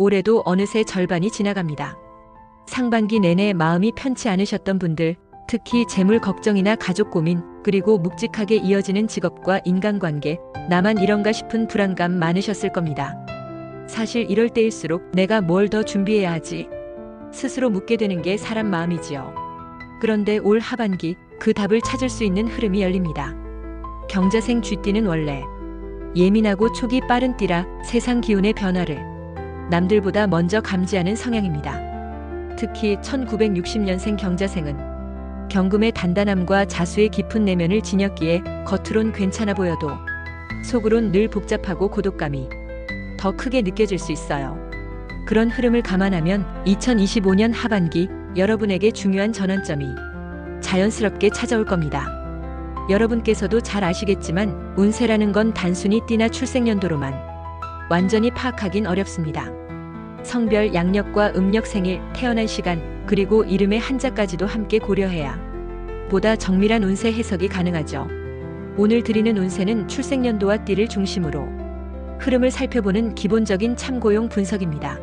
올해도 어느새 절반이 지나갑니다. 상반기 내내 마음이 편치 않으셨던 분들, 특히 재물 걱정이나 가족 고민, 그리고 묵직하게 이어지는 직업과 인간관계, 나만 이런가 싶은 불안감 많으셨을 겁니다. 사실 이럴 때일수록 내가 뭘 더 준비해야 하지? 스스로 묻게 되는 게 사람 마음이지요. 그런데 올 하반기 그 답을 찾을 수 있는 흐름이 열립니다. 경자생 쥐띠는 원래 예민하고 촉이 빠른 띠라 세상 기운의 변화를 남들보다 먼저 감지하는 성향입니다. 특히 1960년생 경자생은 경금의 단단함과 자수의 깊은 내면을 지녔기에 겉으론 괜찮아 보여도 속으론 늘 복잡하고 고독감이 더 크게 느껴질 수 있어요. 그런 흐름을 감안하면 2025년 하반기 여러분에게 중요한 전환점이 자연스럽게 찾아올 겁니다. 여러분께서도 잘 아시겠지만 운세라는 건 단순히 띠나 출생연도로만 완전히 파악하긴 어렵습니다. 성별, 양력과 음력, 생일, 태어난 시간, 그리고 이름의 한자까지도 함께 고려해야 보다 정밀한 운세 해석이 가능하죠. 오늘 드리는 운세는 출생연도와 띠를 중심으로 흐름을 살펴보는 기본적인 참고용 분석입니다.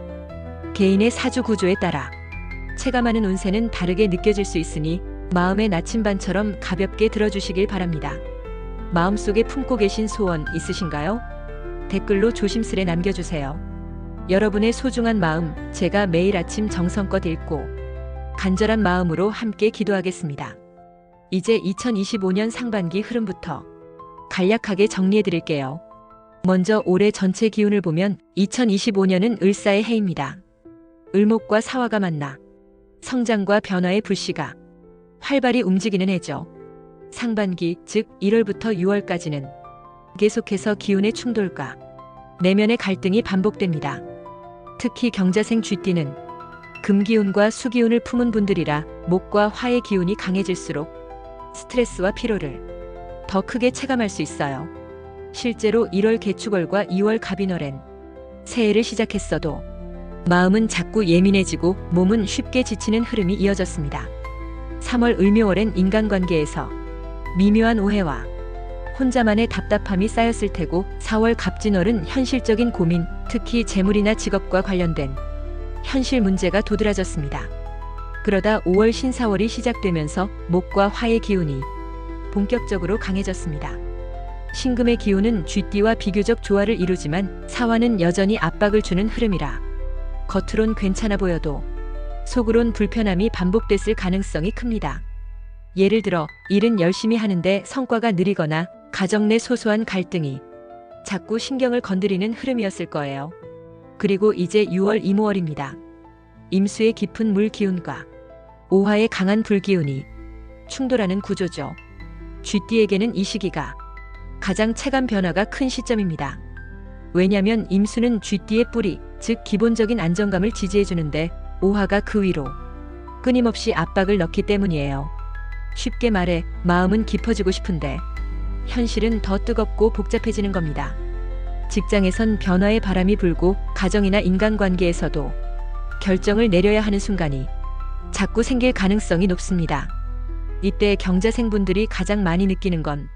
개인의 사주 구조에 따라 체감하는 운세는 다르게 느껴질 수 있으니 마음의 나침반처럼 가볍게 들어주시길 바랍니다. 마음속에 품고 계신 소원 있으신가요? 댓글로 조심스레 남겨주세요. 여러분의 소중한 마음 제가 매일 아침 정성껏 읽고 간절한 마음으로 함께 기도하겠습니다. 이제 2025년 상반기 흐름부터 간략하게 정리해드릴게요. 먼저 올해 전체 기운을 보면 2025년은 을사의 해입니다. 을목과 사화가 만나 성장과 변화의 불씨가 활발히 움직이는 해죠. 상반기, 즉 1월부터 6월까지는 계속해서 기운의 충돌과 내면의 갈등이 반복됩니다. 특히 경자생 쥐띠는 금기운과 수기운을 품은 분들이라 목과 화의 기운이 강해질수록 스트레스와 피로를 더 크게 체감할 수 있어요. 실제로 1월 개축월과 2월 갑인월엔 새해를 시작했어도 마음은 자꾸 예민해지고 몸은 쉽게 지치는 흐름이 이어졌습니다. 3월 을묘월엔 인간관계에서 미묘한 오해와 혼자만의 답답함이 쌓였을 테고 4월 갑진월은 현실적인 고민, 특히 재물이나 직업과 관련된 현실 문제가 도드라졌습니다. 그러다 5월 신사월이 시작되면서 목과 화의 기운이 본격적으로 강해졌습니다. 신금의 기운은 쥐띠와 비교적 조화를 이루지만 사화는 여전히 압박을 주는 흐름이라 겉으론 괜찮아 보여도 속으론 불편함이 반복됐을 가능성이 큽니다. 예를 들어 일은 열심히 하는데 성과가 느리거나 가정 내 소소한 갈등이 자꾸 신경을 건드리는 흐름이었을 거예요. 그리고 이제 6월 이모월입니다. 임수의 깊은 물 기운과 오화의 강한 불 기운이 충돌하는 구조죠. 쥐띠에게는 이 시기가 가장 체감 변화가 큰 시점입니다. 왜냐면 임수는 쥐띠의 뿌리, 즉 기본적인 안정감을 지지해주는데 오화가 그 위로 끊임없이 압박을 넣기 때문이에요. 쉽게 말해 마음은 깊어지고 싶은데 현실은 더 뜨겁고 복잡해지는 겁니다. 직장에선 변화의 바람이 불고 가정이나 인간관계에서도 결정을 내려야 하는 순간이 자꾸 생길 가능성이 높습니다. 이때 경자생분들이 가장 많이 느끼는 건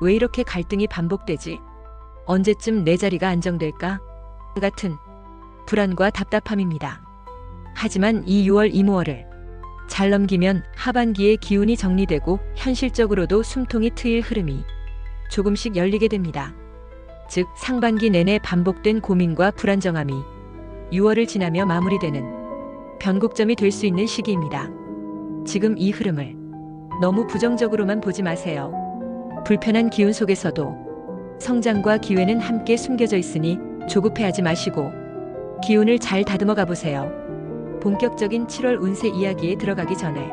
왜 이렇게 갈등이 반복되지? 언제쯤 내 자리가 안정될까? 같은 불안과 답답함입니다. 하지만 이 6월 이모월을 잘 넘기면 하반기에 기운이 정리되고 현실적으로도 숨통이 트일 흐름이 조금씩 열리게 됩니다. 즉 상반기 내내 반복된 고민과 불안정함이 6월을 지나며 마무리되는 변곡점이 될 수 있는 시기입니다. 지금 이 흐름을 너무 부정적으로만 보지 마세요. 불편한 기운 속에서도 성장과 기회는 함께 숨겨져 있으니 조급해하지 마시고 기운을 잘 다듬어 가보세요. 본격적인 7월 운세 이야기에 들어가기 전에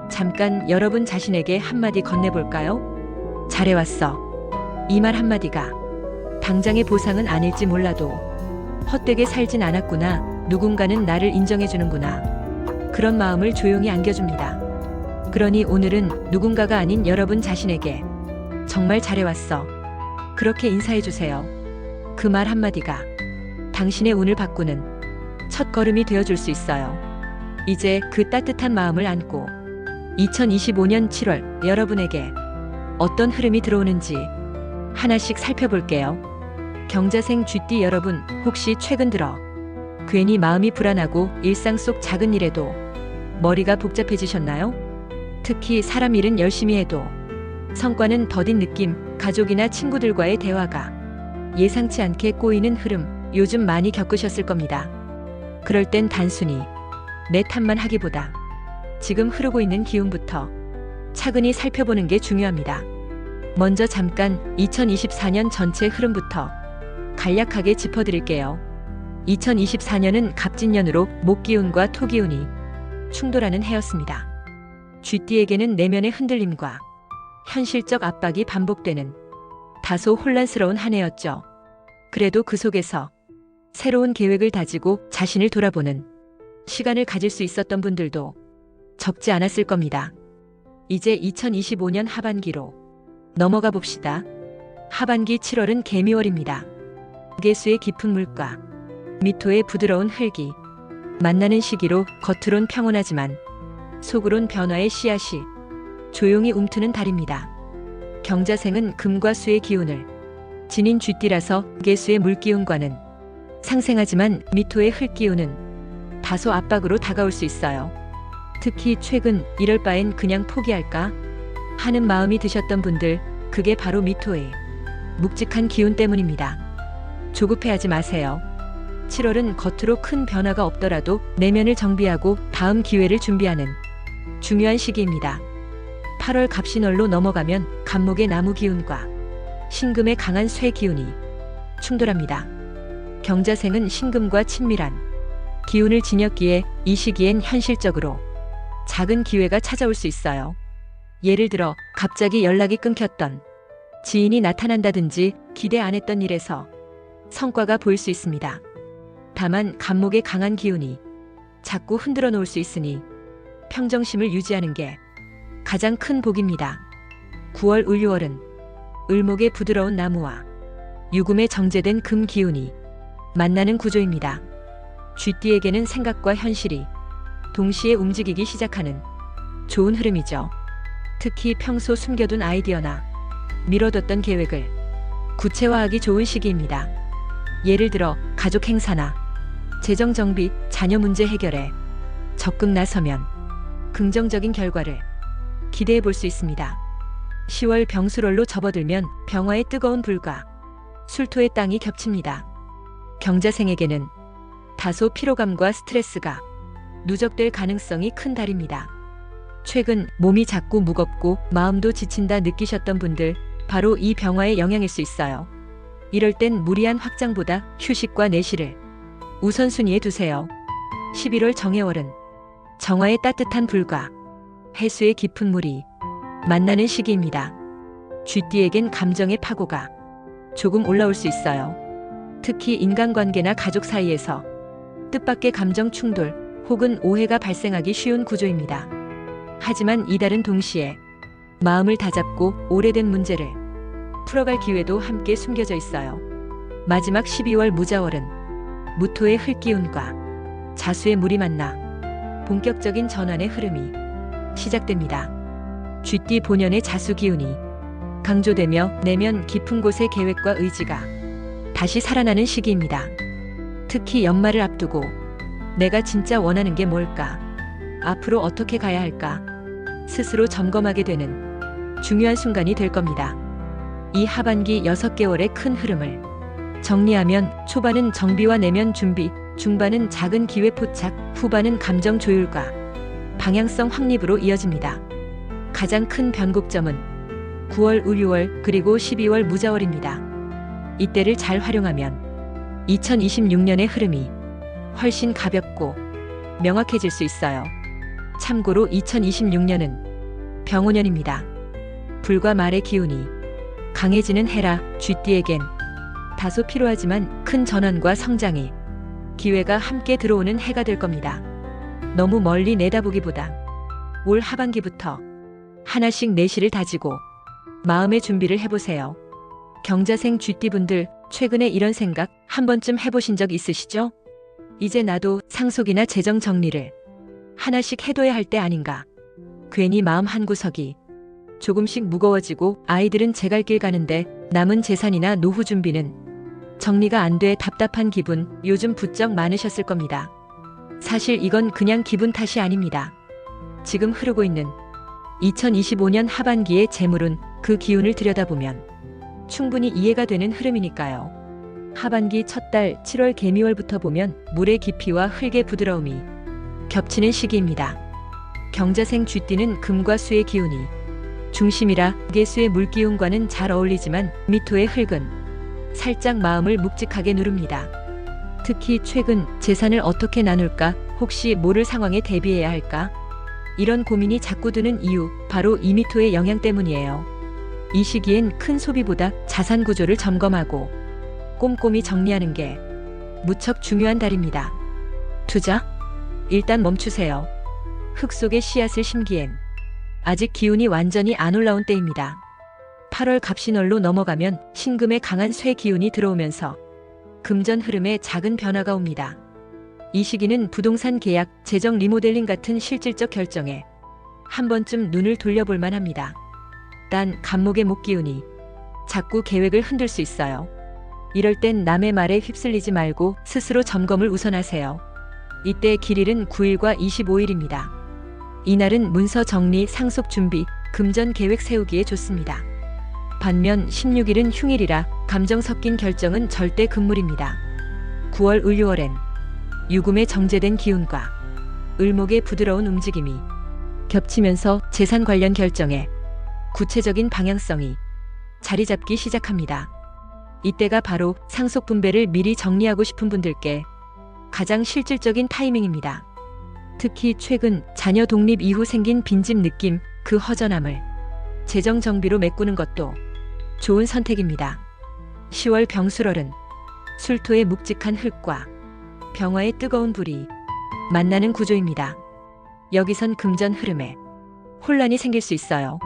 잠깐 여러분 자신에게 한마디 건네볼까요? 잘해왔어. 이 말 한마디가 당장의 보상은 아닐지 몰라도 헛되게 살진 않았구나, 누군가는 나를 인정해주는구나, 그런 마음을 조용히 안겨줍니다. 그러니 오늘은 누군가가 아닌 여러분 자신에게 정말 잘해왔어, 그렇게 인사해주세요. 그 말 한마디가 당신의 운을 바꾸는 첫 걸음이 되어줄 수 있어요. 이제 그 따뜻한 마음을 안고 2025년 7월 여러분에게 어떤 흐름이 들어오는지 하나씩 살펴볼게요. 경자생 쥐띠 여러분, 혹시 최근 들어 괜히 마음이 불안하고 일상 속 작은 일에도 머리가 복잡해지셨나요? 특히 사람 일은 열심히 해도 성과는 더딘 느낌, 가족이나 친구들과의 대화가 예상치 않게 꼬이는 흐름, 요즘 많이 겪으셨을 겁니다. 그럴 땐 단순히 내 탓만 하기보다 지금 흐르고 있는 기운부터 차근히 살펴보는 게 중요합니다. 먼저 잠깐 2024년 전체 흐름부터 간략하게 짚어드릴게요. 2024년은 갑진년으로 목기운과 토기운이 충돌하는 해였습니다. 쥐띠에게는 내면의 흔들림과 현실적 압박이 반복되는 다소 혼란스러운 한 해였죠. 그래도 그 속에서 새로운 계획을 다지고 자신을 돌아보는 시간을 가질 수 있었던 분들도 적지 않았을 겁니다. 이제 2025년 하반기로 넘어가 봅시다. 하반기 7월은 개미월입니다. 개수의 깊은 물과 미토의 부드러운 흙이 만나는 시기로 겉으론 평온하지만 속으론 변화의 씨앗이 조용히 움트는 달입니다. 경자생은 금과 수의 기운을 지닌 쥐띠라서 개수의 물기운과는 상생하지만 미토의 흙기운은 다소 압박으로 다가올 수 있어요. 특히 최근 이럴 바엔 그냥 포기할까 하는 마음이 드셨던 분들, 그게 바로 미토의 묵직한 기운 때문입니다. 조급해하지 마세요. 7월은 겉으로 큰 변화가 없더라도 내면을 정비하고 다음 기회를 준비하는 중요한 시기입니다. 8월 갑신월로 넘어가면 갑목의 나무 기운과 신금의 강한 쇠 기운이 충돌합니다. 경자생은 신금과 친밀한 기운을 지녔기에 이 시기엔 현실적으로 작은 기회가 찾아올 수 있어요. 예를 들어 갑자기 연락이 끊겼던 지인이 나타난다든지 기대 안 했던 일에서 성과가 보일 수 있습니다. 다만 갑목의 강한 기운이 자꾸 흔들어 놓을 수 있으니 평정심을 유지하는 게 가장 큰 복입니다. 9월 을유월은 을목의 부드러운 나무와 유금의 정제된 금 기운이 만나는 구조입니다. 쥐띠에게는 생각과 현실이 동시에 움직이기 시작하는 좋은 흐름이죠. 특히 평소 숨겨둔 아이디어나 미뤄뒀던 계획을 구체화하기 좋은 시기입니다. 예를 들어 가족 행사나 재정 정비, 자녀 문제 해결에 적극 나서면 긍정적인 결과를 기대해 볼 수 있습니다. 10월 병술월로 접어들면 병화의 뜨거운 불과 술토의 땅이 겹칩니다. 경자생에게는 다소 피로감과 스트레스가 누적될 가능성이 큰 달입니다. 최근 몸이 자꾸 무겁고 마음도 지친다 느끼셨던 분들, 바로 이 병화의 영향일 수 있어요. 이럴 땐 무리한 확장보다 휴식과 내실을 우선순위에 두세요. 11월 정해월은 정화의 따뜻한 불과 해수의 깊은 물이 만나는 시기입니다. 쥐띠에겐 감정의 파고가 조금 올라올 수 있어요. 특히 인간관계나 가족 사이에서 뜻밖의 감정 충돌 혹은 오해가 발생하기 쉬운 구조입니다. 하지만 이달은 동시에 마음을 다잡고 오래된 문제를 풀어갈 기회도 함께 숨겨져 있어요. 마지막 12월 무자월은 무토의 흙기운과 자수의 물이 만나 본격적인 전환의 흐름이 시작됩니다. 쥐띠 본연의 자수 기운이 강조되며 내면 깊은 곳의 계획과 의지가 다시 살아나는 시기입니다. 특히 연말을 앞두고 내가 진짜 원하는 게 뭘까? 앞으로 어떻게 가야 할까? 스스로 점검하게 되는 중요한 순간이 될 겁니다. 이 하반기 6개월의 큰 흐름을 정리하면 초반은 정비와 내면 준비, 중반은 작은 기회 포착, 후반은 감정 조율과 방향성 확립으로 이어집니다. 가장 큰 변곡점은 9월 을유월 그리고 12월 무자월입니다. 이때를 잘 활용하면 2026년의 흐름이 훨씬 가볍고 명확해질 수 있어요. 참고로 2026년은 병오년입니다. 불과 말의 기운이 강해지는 해라. 쥐띠에겐 다소 필요하지만 큰 전환과 성장의 기회가 함께 들어오는 해가 될 겁니다. 너무 멀리 내다보기보다 올 하반기부터 하나씩 내실을 다지고 마음의 준비를 해보세요. 경자생 쥐띠분들, 최근에 이런 생각 한 번쯤 해보신 적 있으시죠? 이제 나도 상속이나 재정 정리를 하나씩 해둬야 할 때 아닌가. 괜히 마음 한구석이 조금씩 무거워지고 아이들은 제 갈 길 가는데 남은 재산이나 노후 준비는 정리가 안 돼 답답한 기분 요즘 부쩍 많으셨을 겁니다. 사실 이건 그냥 기분 탓이 아닙니다. 지금 흐르고 있는 2025년 하반기의 재물운 그 기운을 들여다보면 충분히 이해가 되는 흐름이니까요. 하반기 첫 달 7월 개미월부터 보면 물의 깊이와 흙의 부드러움이 겹치는 시기입니다. 경자생 쥐띠는 금과 수의 기운이 중심이라 개수의 물기운과는 잘 어울리지만 미토의 흙은 살짝 마음을 묵직하게 누릅니다. 특히 최근 재산을 어떻게 나눌까, 혹시 모를 상황에 대비해야 할까, 이런 고민이 자꾸 드는 이유 바로 이 미토의 영향 때문이에요. 이 시기엔 큰 소비보다 자산 구조를 점검하고 꼼꼼히 정리하는 게 무척 중요한 달입니다. 투자? 일단 멈추세요. 흙 속에 씨앗을 심기엔 아직 기운이 완전히 안 올라온 때입니다. 8월 갑신월로 넘어가면 신금의 강한 쇠 기운이 들어오면서 금전 흐름에 작은 변화가 옵니다. 이 시기는 부동산 계약, 재정 리모델링 같은 실질적 결정에 한 번쯤 눈을 돌려볼 만합니다. 단 간목의 목 기운이 자꾸 계획을 흔들 수 있어요. 이럴 땐 남의 말에 휩쓸리지 말고 스스로 점검을 우선하세요. 이때 길일은 9일과 25일입니다. 이날은 문서 정리, 상속 준비, 금전 계획 세우기에 좋습니다. 반면 16일은 흉일이라 감정 섞인 결정은 절대 금물입니다. 9월 을유월엔 유금의 정제된 기운과 을목의 부드러운 움직임이 겹치면서 재산 관련 결정에 구체적인 방향성이 자리 잡기 시작합니다. 이때가 바로 상속 분배를 미리 정리하고 싶은 분들께 가장 실질적인 타이밍입니다. 특히 최근 자녀 독립 이후 생긴 빈집 느낌, 그 허전함을 재정 정비로 메꾸는 것도 좋은 선택입니다. 10월 병술월은 술토의 묵직한 흙과 병화의 뜨거운 불이 만나는 구조입니다. 여기선 금전 흐름에 혼란이 생길 수 있어요.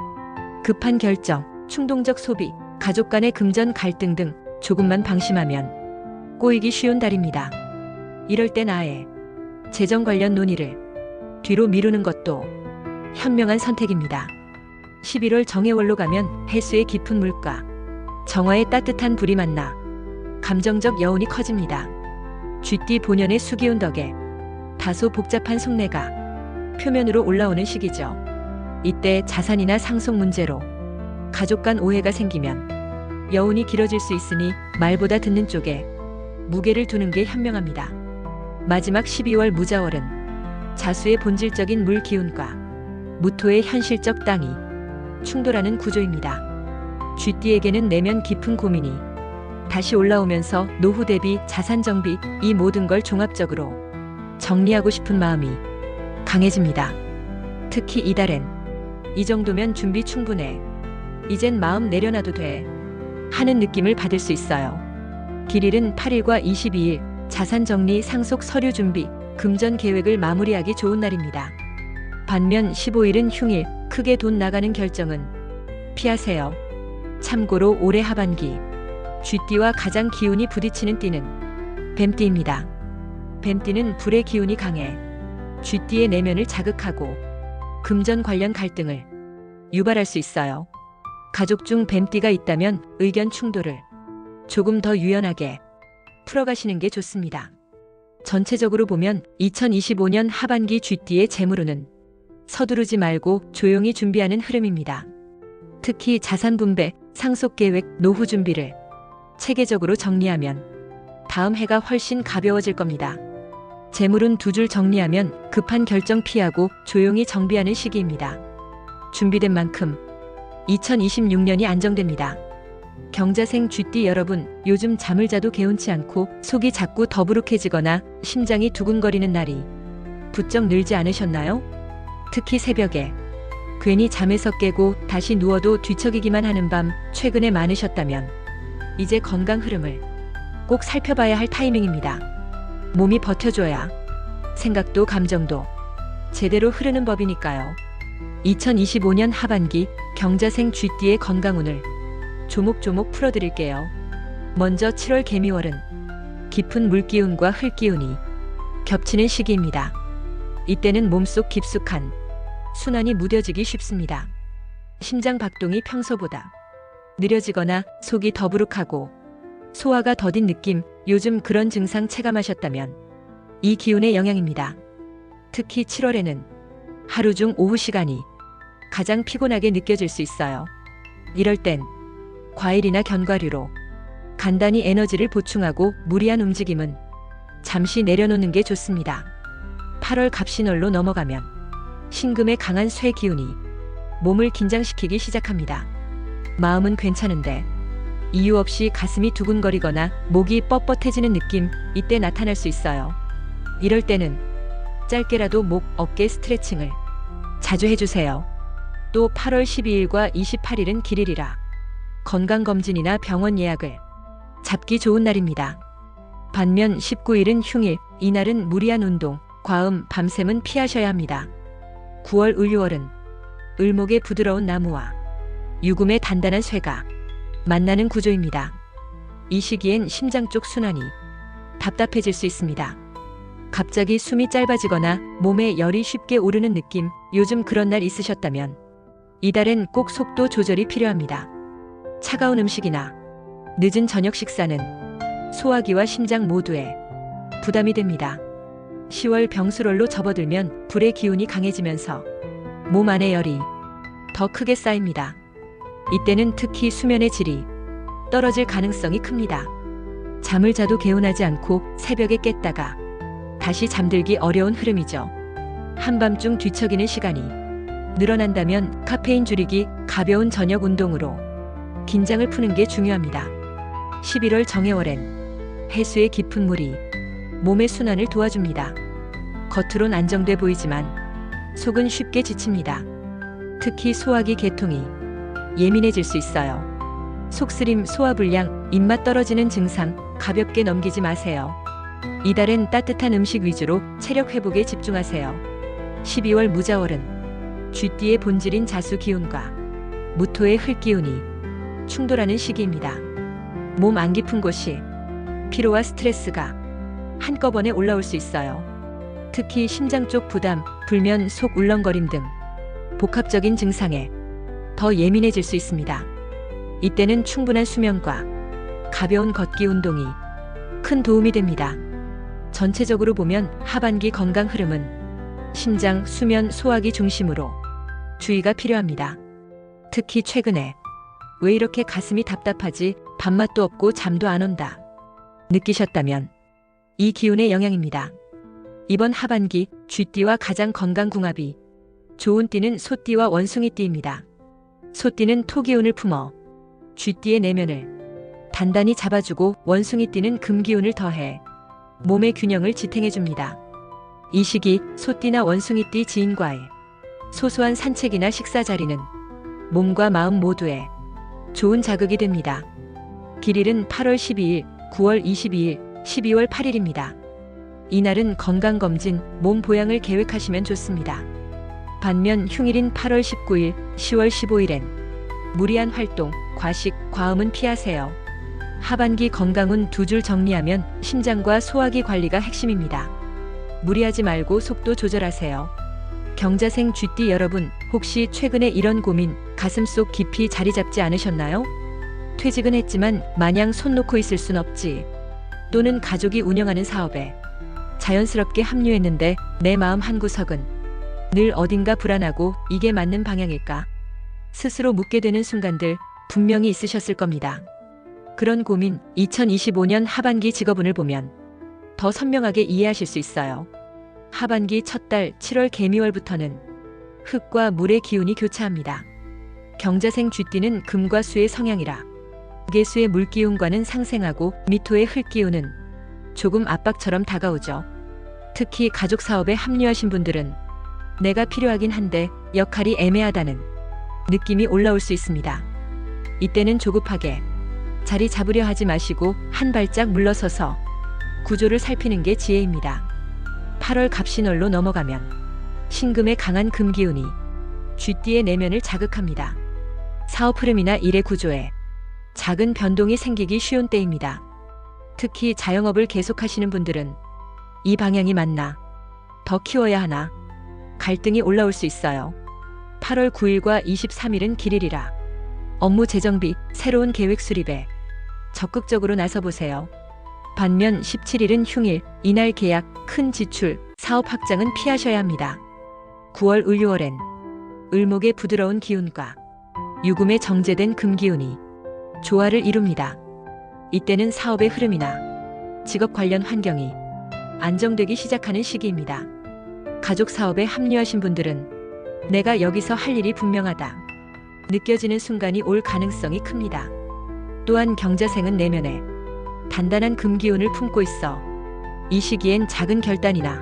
급한 결정, 충동적 소비, 가족 간의 금전 갈등 등 조금만 방심하면 꼬이기 쉬운 달입니다. 이럴 땐 아예 재정 관련 논의를 뒤로 미루는 것도 현명한 선택입니다. 11월 정해월로 가면 해수의 깊은 물과 정화의 따뜻한 불이 만나 감정적 여운이 커집니다. 쥐띠 본연의 수기운 덕에 다소 복잡한 속내가 표면으로 올라오는 시기죠. 이때 자산이나 상속 문제로 가족 간 오해가 생기면 여운이 길어질 수 있으니 말보다 듣는 쪽에 무게를 두는 게 현명합니다. 마지막 12월 무자월은 자수의 본질적인 물 기운과 무토의 현실적 땅이 충돌하는 구조입니다. 쥐띠에게는 내면 깊은 고민이 다시 올라오면서 노후 대비, 자산 정비, 이 모든 걸 종합적으로 정리하고 싶은 마음이 강해집니다. 특히 이달엔 이 정도면 준비 충분해, 이젠 마음 내려놔도 돼 하는 느낌을 받을 수 있어요. 길일은 8일과 22일, 자산 정리, 상속 서류 준비, 금전 계획을 마무리하기 좋은 날입니다. 반면 15일은 흉일, 크게 돈 나가는 결정은 피하세요. 참고로 올해 하반기 쥐띠와 가장 기운이 부딪히는 띠는 뱀띠입니다. 뱀띠는 불의 기운이 강해 쥐띠의 내면을 자극하고 금전 관련 갈등을 유발할 수 있어요. 가족 중 뱀띠가 있다면 의견 충돌을 조금 더 유연하게 풀어가시는 게 좋습니다. 전체적으로 보면 2025년 하반기 쥐띠의 재물운은 서두르지 말고 조용히 준비하는 흐름입니다. 특히 자산 분배, 상속 계획, 노후 준비를 체계적으로 정리하면 다음 해가 훨씬 가벼워질 겁니다. 재물운 두 줄 정리하면 급한 결정 피하고 조용히 정비하는 시기입니다. 준비된 만큼 2026년이 안정됩니다. 경자생 쥐띠 여러분, 요즘 잠을 자도 개운치 않고 속이 자꾸 더부룩해지거나 심장이 두근거리는 날이 부쩍 늘지 않으셨나요? 특히 새벽에 괜히 잠에서 깨고 다시 누워도 뒤척이기만 하는 밤 최근에 많으셨다면 이제 건강 흐름을 꼭 살펴봐야 할 타이밍입니다. 몸이 버텨줘야 생각도 감정도 제대로 흐르는 법이니까요. 2025년 하반기 경자생 쥐띠의 건강운을 조목조목 풀어드릴게요. 먼저 7월 개미월은 깊은 물기운과 흙기운이 겹치는 시기입니다. 이때는 몸속 깊숙한 순환이 무뎌지기 쉽습니다. 심장 박동이 평소보다 느려지거나 속이 더부룩하고 소화가 더딘 느낌, 요즘 그런 증상 체감하셨다면 이 기운의 영향입니다. 특히 7월에는 하루 중 오후 시간이 가장 피곤하게 느껴질 수 있어요. 이럴 땐 과일이나 견과류로 간단히 에너지를 보충하고 무리한 움직임은 잠시 내려놓는 게 좋습니다. 8월 갑신월로 넘어가면 신금의 강한 쇠 기운이 몸을 긴장시키기 시작합니다. 마음은 괜찮은데 이유 없이 가슴이 두근거리거나 목이 뻣뻣해지는 느낌, 이때 나타날 수 있어요. 이럴 때는 짧게라도 목, 어깨 스트레칭을 자주 해주세요. 또 8월 12일과 28일은 길일이라 건강검진이나 병원 예약을 잡기 좋은 날입니다. 반면 19일은 흉일, 이날은 무리한 운동, 과음, 밤샘은 피하셔야 합니다. 9월 을유월은 을목의 부드러운 나무와 유금의 단단한 쇠가 만나는 구조입니다. 이 시기엔 심장 쪽 순환이 답답해질 수 있습니다. 갑자기 숨이 짧아지거나 몸에 열이 쉽게 오르는 느낌, 요즘 그런 날 있으셨다면 이달엔 꼭 속도 조절이 필요합니다. 차가운 음식이나 늦은 저녁 식사는 소화기와 심장 모두에 부담이 됩니다. 10월 병수월로 접어들면 불의 기운이 강해지면서 몸 안의 열이 더 크게 쌓입니다. 이때는 특히 수면의 질이 떨어질 가능성이 큽니다. 잠을 자도 개운하지 않고 새벽에 깼다가 다시 잠들기 어려운 흐름이죠. 한밤중 뒤척이는 시간이 늘어난다면 카페인 줄이기, 가벼운 저녁 운동으로 긴장을 푸는 게 중요합니다. 11월 정해월엔 해수의 깊은 물이 몸의 순환을 도와줍니다. 겉으론 안정돼 보이지만 속은 쉽게 지칩니다. 특히 소화기 계통이 예민해질 수 있어요. 속쓰림, 소화불량, 입맛 떨어지는 증상 가볍게 넘기지 마세요. 이달엔 따뜻한 음식 위주로 체력 회복에 집중하세요. 12월 무자월은 쥐띠의 본질인 자수 기운과 무토의 흙 기운이 충돌하는 시기입니다. 몸 안 깊은 곳이 피로와 스트레스가 한꺼번에 올라올 수 있어요. 특히 심장 쪽 부담, 불면, 속 울렁거림 등 복합적인 증상에 더 예민해질 수 있습니다. 이때는 충분한 수면과 가벼운 걷기 운동이 큰 도움이 됩니다. 전체적으로 보면 하반기 건강 흐름은 심장, 수면, 소화기 중심으로 주의가 필요합니다. 특히 최근에 왜 이렇게 가슴이 답답하지, 밥맛도 없고 잠도 안 온다 느끼셨다면 이 기운의 영향입니다. 이번 하반기 쥐띠와 가장 건강궁합이 좋은 띠는 소띠와 원숭이띠입니다. 소띠는 토기운을 품어 쥐띠의 내면을 단단히 잡아주고 원숭이띠는 금기운을 더해 몸의 균형을 지탱해줍니다. 이 시기 소띠나 원숭이띠 지인과의 소소한 산책이나 식사 자리는 몸과 마음 모두에 좋은 자극이 됩니다. 길일은 8월 12일, 9월 22일, 12월 8일입니다. 이날은 건강검진, 몸 보양을 계획하시면 좋습니다. 반면 흉일인 8월 19일, 10월 15일엔 무리한 활동, 과식, 과음은 피하세요. 하반기 건강운 두 줄 정리하면 심장과 소화기 관리가 핵심입니다. 무리하지 말고 속도 조절하세요. 경자생 쥐띠 여러분, 혹시 최근에 이런 고민, 가슴속 깊이 자리 잡지 않으셨나요? 퇴직은 했지만 마냥 손 놓고 있을 순 없지. 또는 가족이 운영하는 사업에 자연스럽게 합류했는데 내 마음 한구석은 늘 어딘가 불안하고 이게 맞는 방향일까? 스스로 묻게 되는 순간들 분명히 있으셨을 겁니다. 그런 고민, 2025년 하반기 직업운을 보면 더 선명하게 이해하실 수 있어요. 하반기 첫 달 7월 개미월부터는 흙과 물의 기운이 교차합니다. 경자생 쥐띠는 금과 수의 성향이라 개수의 물기운과는 상생하고 미토의 흙기운은 조금 압박처럼 다가오죠. 특히 가족 사업에 합류하신 분들은 내가 필요하긴 한데 역할이 애매하다는 느낌이 올라올 수 있습니다. 이때는 조급하게 자리 잡으려 하지 마시고 한 발짝 물러서서 구조를 살피는 게 지혜입니다. 8월 갑신월로 넘어가면 신금의 강한 금기운이 쥐띠의 내면을 자극합니다. 사업 흐름이나 일의 구조에 작은 변동이 생기기 쉬운 때입니다. 특히 자영업을 계속하시는 분들은 이 방향이 맞나? 더 키워야 하나? 갈등이 올라올 수 있어요. 8월 9일과 23일은 길일이라 업무 재정비, 새로운 계획 수립에 적극적으로 나서보세요. 반면 17일은 흉일, 이날 계약, 큰 지출, 사업 확장은 피하셔야 합니다. 9월 을유월엔 을목의 부드러운 기운과 유금의 정제된 금기운이 조화를 이룹니다. 이때는 사업의 흐름이나 직업 관련 환경이 안정되기 시작하는 시기입니다. 가족 사업에 합류하신 분들은 내가 여기서 할 일이 분명하다 느껴지는 순간이 올 가능성이 큽니다. 또한 경자생은 내면에 단단한 금기운을 품고 있어 이 시기엔 작은 결단이나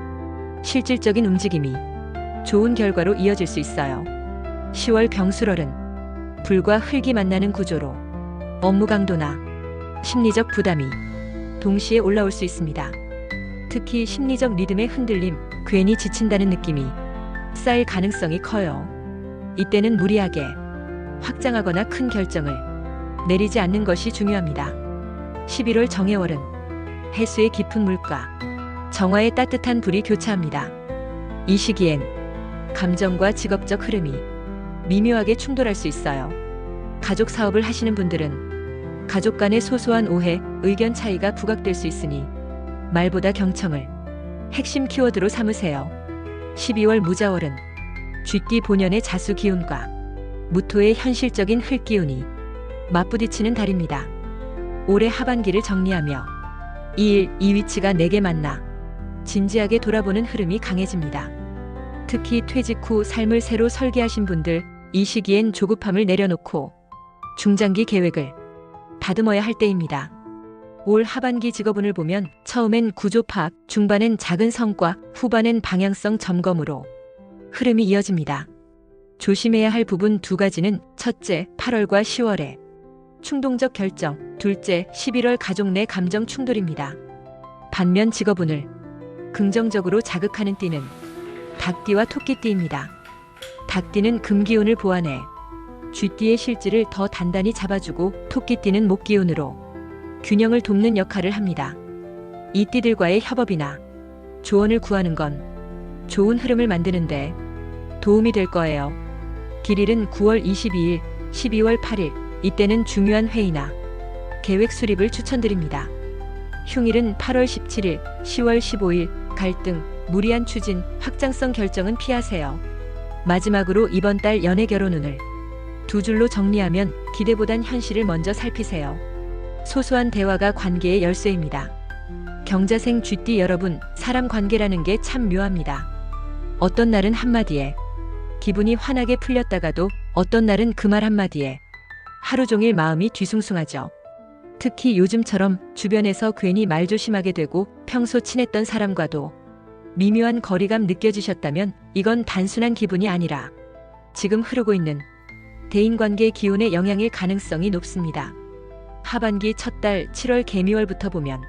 실질적인 움직임이 좋은 결과로 이어질 수 있어요. 10월 병술월은 불과 흙이 만나는 구조로 업무 강도나 심리적 부담이 동시에 올라올 수 있습니다. 특히 심리적 리듬의 흔들림, 괜히 지친다는 느낌이 쌓일 가능성이 커요. 이때는 무리하게 확장하거나 큰 결정을 내리지 않는 것이 중요합니다. 11월 정해월은 해수의 깊은 물과 정화의 따뜻한 불이 교차합니다. 이 시기엔 감정과 직업적 흐름이 미묘하게 충돌할 수 있어요. 가족 사업을 하시는 분들은 가족 간의 소소한 오해, 의견 차이가 부각될 수 있으니 말보다 경청을 핵심 키워드로 삼으세요. 12월 무자월은 쥐띠 본연의 자수 기운과 무토의 현실적인 흙 기운이 맞부딪히는 달입니다. 올해 하반기를 정리하며 이 일, 이 위치가 내게 맞나 진지하게 돌아보는 흐름이 강해집니다. 특히 퇴직 후 삶을 새로 설계하신 분들, 이 시기엔 조급함을 내려놓고 중장기 계획을 다듬어야 할 때입니다. 올 하반기 직업운을 보면 처음엔 구조 파악, 중반엔 작은 성과, 후반엔 방향성 점검으로 흐름이 이어집니다. 조심해야 할 부분 두 가지는 첫째, 8월과 10월에 충동적 결정, 둘째, 11월 가족 내 감정 충돌입니다. 반면 직업운을 긍정적으로 자극하는 띠는 닭띠와 토끼띠입니다. 닭띠는 금기운을 보완해 쥐띠의 실질을 더 단단히 잡아주고 토끼띠는 목기운으로 균형을 돕는 역할을 합니다. 이 띠들과의 협업이나 조언을 구하는 건 좋은 흐름을 만드는데 도움이 될 거예요. 길일은 9월 22일, 12월 8일, 이때는 중요한 회의나 계획 수립을 추천드립니다. 흉일은 8월 17일, 10월 15일, 갈등, 무리한 추진, 확장성 결정은 피하세요. 마지막으로 이번 달 연애 결혼운을 두 줄로 정리하면 기대보단 현실을 먼저 살피세요. 소소한 대화가 관계의 열쇠입니다. 경자생 쥐띠 여러분, 사람 관계라는 게 참 묘합니다. 어떤 날은 한마디에 기분이 환하게 풀렸다가도 어떤 날은 그 말 한마디에 하루 종일 마음이 뒤숭숭하죠. 특히 요즘처럼 주변에서 괜히 말조심하게 되고 평소 친했던 사람과도 미묘한 거리감 느껴지셨다면 이건 단순한 기분이 아니라 지금 흐르고 있는 대인관계 기운의 영향일 가능성이 높습니다. 하반기 첫 달 7월 개미월부터 보면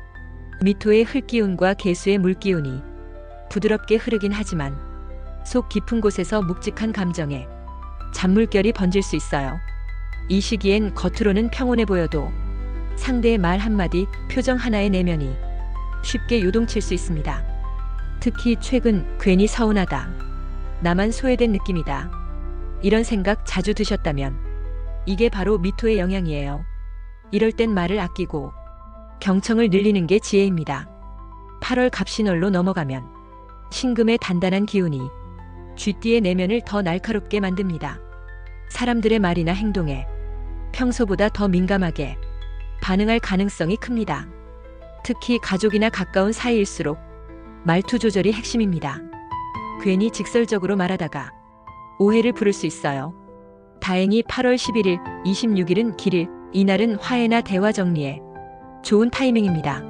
미토의 흙기운과 개수의 물기운이 부드럽게 흐르긴 하지만 속 깊은 곳에서 묵직한 감정에 잔물결이 번질 수 있어요. 이 시기엔 겉으로는 평온해 보여도 상대의 말 한마디, 표정 하나의 내면이 쉽게 요동칠 수 있습니다. 특히 최근 괜히 서운하다, 나만 소외된 느낌이다, 이런 생각 자주 드셨다면 이게 바로 미토의 영향이에요. 이럴 땐 말을 아끼고 경청을 늘리는 게 지혜입니다. 8월 갑신월로 넘어가면 신금의 단단한 기운이 쥐띠의 내면을 더 날카롭게 만듭니다. 사람들의 말이나 행동에 평소보다 더 민감하게 반응할 가능성이 큽니다. 특히 가족이나 가까운 사이일수록 말투 조절이 핵심입니다. 괜히 직설적으로 말하다가 오해를 부를 수 있어요. 다행히 8월 11일, 26일은 길일, 이날은 화해나 대화 정리에 좋은 타이밍입니다.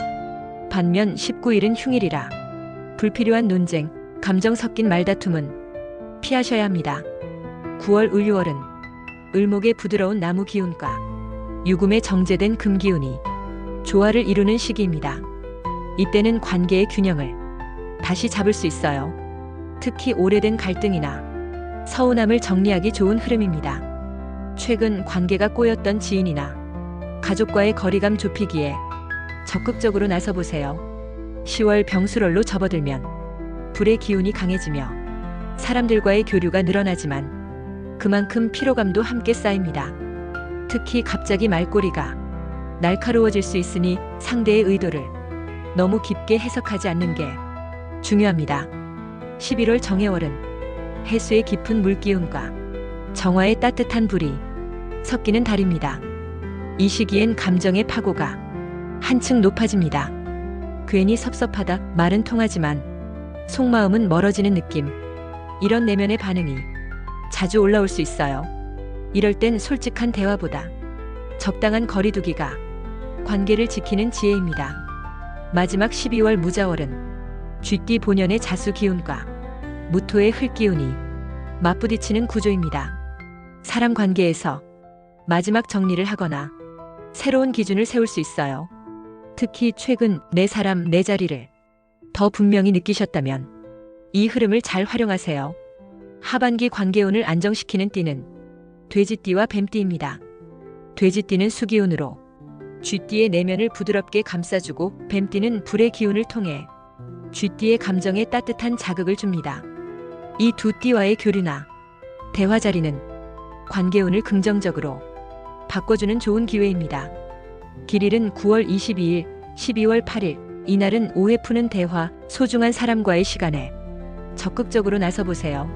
반면 19일은 흉일이라 불필요한 논쟁, 감정 섞인 말다툼은 피하셔야 합니다. 9월 을유월은 을목의 부드러운 나무 기운과 유금의 정제된 금 기운이 조화를 이루는 시기입니다. 이때는 관계의 균형을 다시 잡을 수 있어요. 특히 오래된 갈등이나 서운함을 정리하기 좋은 흐름입니다. 최근 관계가 꼬였던 지인이나 가족과의 거리감 좁히기에 적극적으로 나서보세요. 10월 병술월로 접어들면 불의 기운이 강해지며 사람들과의 교류가 늘어나지만 그만큼 피로감도 함께 쌓입니다. 특히 갑자기 말꼬리가 날카로워질 수 있으니 상대의 의도를 너무 깊게 해석하지 않는 게 중요합니다. 11월 정해월은 해수의 깊은 물기운과 정화의 따뜻한 불이 섞이는 달입니다. 이 시기엔 감정의 파고가 한층 높아집니다. 괜히 섭섭하다 말은 통하지만 속마음은 멀어지는 느낌. 이런 내면의 반응이 자주 올라올 수 있어요. 이럴 땐 솔직한 대화보다 적당한 거리두기가 관계를 지키는 지혜입니다. 마지막 12월 무자월은 쥐띠 본연의 자수 기운과 무토의 흙 기운이 맞부딪히는 구조입니다. 사람 관계에서 마지막 정리를 하거나 새로운 기준을 세울 수 있어요. 특히 최근 내 사람 내 자리를 더 분명히 느끼셨다면 이 흐름을 잘 활용하세요. 하반기 관계운을 안정시키는 띠는 돼지띠와 뱀띠입니다. 돼지띠는 수기운으로 쥐띠의 내면을 부드럽게 감싸주고 뱀띠는 불의 기운을 통해 쥐띠의 감정에 따뜻한 자극을 줍니다. 이 두 띠와의 교류나 대화 자리는 관계운을 긍정적으로 바꿔주는 좋은 기회입니다. 길일은 9월 22일, 12월 8일, 이날은 오해 푸는 대화, 소중한 사람과의 시간에 적극적으로 나서보세요.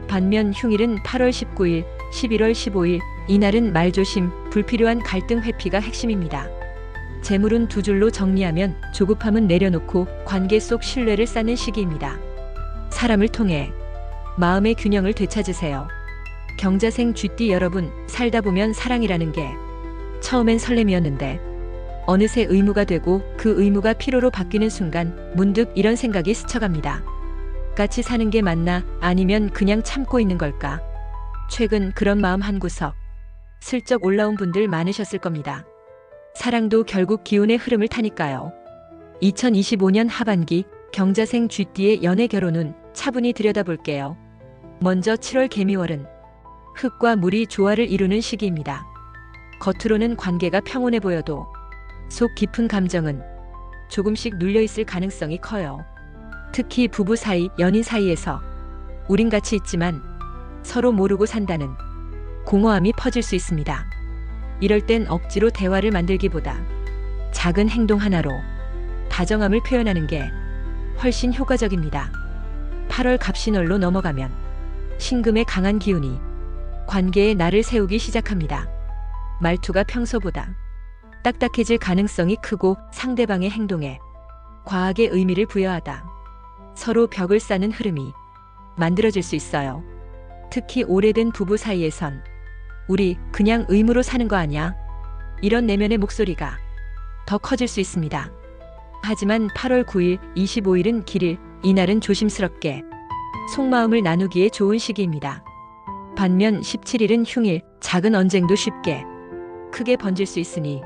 반면 흉일은 8월 19일, 11월 15일, 이날은 말조심, 불필요한 갈등 회피가 핵심입니다. 재물은 두 줄로 정리하면 조급함은 내려놓고 관계 속 신뢰를 쌓는 시기입니다. 사람을 통해 마음의 균형을 되찾으세요. 경자생 쥐띠 여러분, 살다 보면 사랑이라는 게 처음엔 설렘이었는데 어느새 의무가 되고 그 의무가 피로로 바뀌는 순간 문득 이런 생각이 스쳐갑니다. 같이 사는 게 맞나 아니면 그냥 참고 있는 걸까? 최근 그런 마음 한구석 슬쩍 올라온 분들 많으셨을 겁니다. 사랑도 결국 기운의 흐름을 타니까요. 2025년 하반기 경자생 쥐띠의 연애 결혼운 차분히 들여다볼게요. 먼저 7월 개미월은 흙과 물이 조화를 이루는 시기입니다. 겉으로는 관계가 평온해 보여도 속 깊은 감정은 조금씩 눌려있을 가능성이 커요. 특히 부부 사이, 연인 사이에서 우린 같이 있지만 서로 모르고 산다는 공허함이 퍼질 수 있습니다. 이럴 땐 억지로 대화를 만들기보다 작은 행동 하나로 다정함을 표현하는 게 훨씬 효과적입니다. 8월 갑신월로 넘어가면 신금의 강한 기운이 관계에 날을 세우기 시작합니다. 말투가 평소보다 딱딱해질 가능성이 크고 상대방의 행동에 과하게 의미를 부여하다 서로 벽을 쌓는 흐름이 만들어질 수 있어요. 특히 오래된 부부 사이에선 우리 그냥 의무로 사는 거 아니야? 이런 내면의 목소리가 더 커질 수 있습니다. 하지만 8월 9일, 25일은 길일, 이날은 조심스럽게 속마음을 나누기에 좋은 시기입니다. 반면 17일은 흉일, 작은 언쟁도 쉽게 크게 번질 수 있으니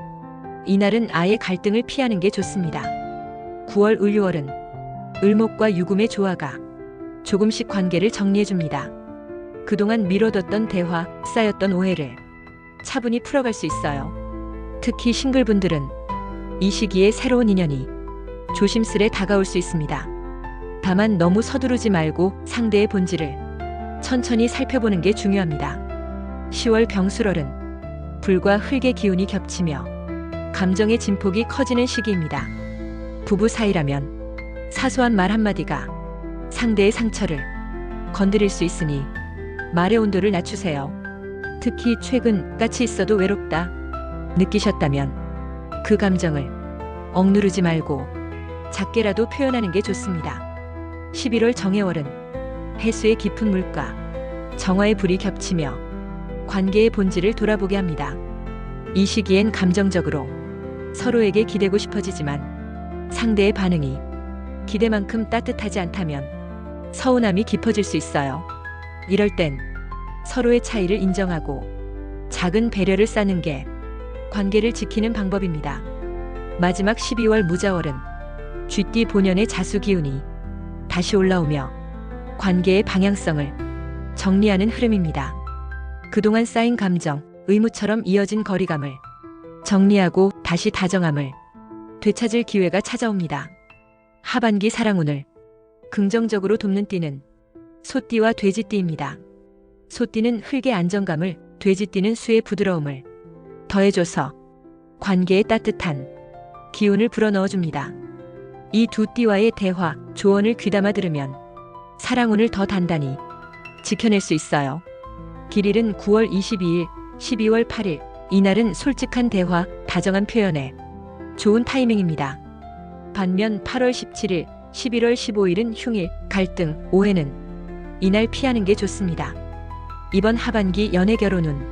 이날은 아예 갈등을 피하는 게 좋습니다. 9월 을유월은 을목과 유금의 조화가 조금씩 관계를 정리해줍니다. 그동안 미뤄뒀던 대화, 쌓였던 오해를 차분히 풀어갈 수 있어요. 특히 싱글분들은 이 시기에 새로운 인연이 조심스레 다가올 수 있습니다. 다만 너무 서두르지 말고 상대의 본질을 천천히 살펴보는 게 중요합니다. 10월 병술월은 불과 흙의 기운이 겹치며 감정의 진폭이 커지는 시기입니다. 부부 사이라면 사소한 말 한마디가 상대의 상처를 건드릴 수 있으니 말의 온도를 낮추세요. 특히 최근 같이 있어도 외롭다 느끼셨다면 그 감정을 억누르지 말고 작게라도 표현하는 게 좋습니다. 11월 정해월은 해수의 깊은 물과 정화의 불이 겹치며 관계의 본질을 돌아보게 합니다. 이 시기엔 감정적으로 서로에게 기대고 싶어지지만 상대의 반응이 기대만큼 따뜻하지 않다면 서운함이 깊어질 수 있어요. 이럴 땐 서로의 차이를 인정하고 작은 배려를 쌓는 게 관계를 지키는 방법입니다. 마지막 12월 무자월은 쥐띠 본연의 자수 기운이 다시 올라오며 관계의 방향성을 정리하는 흐름입니다. 그동안 쌓인 감정, 의무처럼 이어진 거리감을 정리하고 다시 다정함을 되찾을 기회가 찾아옵니다. 하반기 사랑운을 긍정적으로 돕는 띠는 소띠와 돼지띠입니다. 소띠는 흙의 안정감을, 돼지띠는 수의 부드러움을 더해줘서 관계에 따뜻한 기운을 불어넣어줍니다. 이 두 띠와의 대화, 조언을 귀담아 들으면 사랑운을 더 단단히 지켜낼 수 있어요. 길일은 9월 22일, 12월 8일. 이날은 솔직한 대화, 다정한 표현에 좋은 타이밍입니다. 반면 8월 17일, 11월 15일은 흉일, 갈등, 오해는 이날 피하는 게 좋습니다. 이번 하반기 연애 결혼운